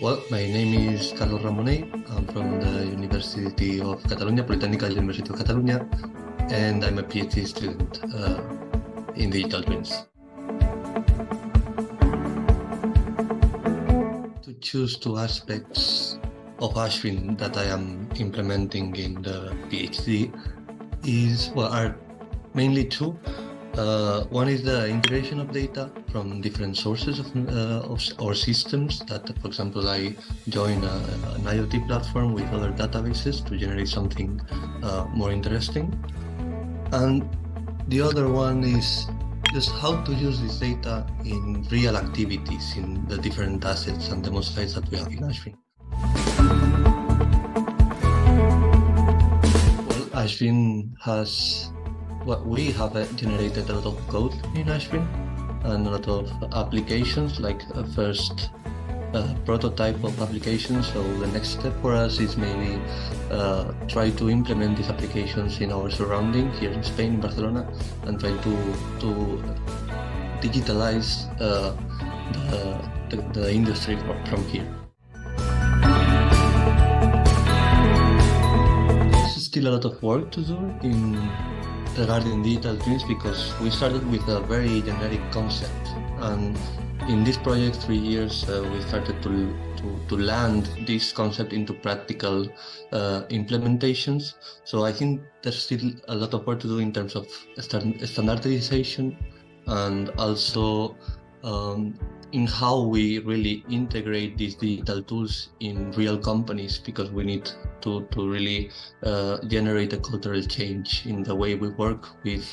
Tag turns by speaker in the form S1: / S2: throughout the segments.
S1: Well, my name is Carlos Ramonell. I'm from the University of Catalonia, Polytechnic University of Catalonia, and I'm a PhD student in digital twins. To choose two aspects of ASHVIN that I am implementing in the PhD are mainly two. One is the integration of data from different sources or systems that, for example, I join an IoT platform with other databases to generate something more interesting. And the other one is just how to use this data in real activities in the different assets and demo sites that we have in ASHVIN. Well, ASHVIN has we have generated a lot of code in ASHVIN and a lot of applications, like a first prototype of applications. So the next step for us is mainly try to implement these applications in our surrounding here in Spain, in Barcelona, and try to digitalize the industry from here. There's still a lot of work to do regarding digital twins, because we started with a very generic concept, and in this project 3 years we started to land this concept into practical implementations. So I think there's still a lot of work to do in terms of standardization, and also in how we really integrate these digital tools in real companies, because we need to really generate a cultural change in the way we work with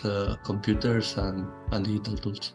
S1: computers and digital tools.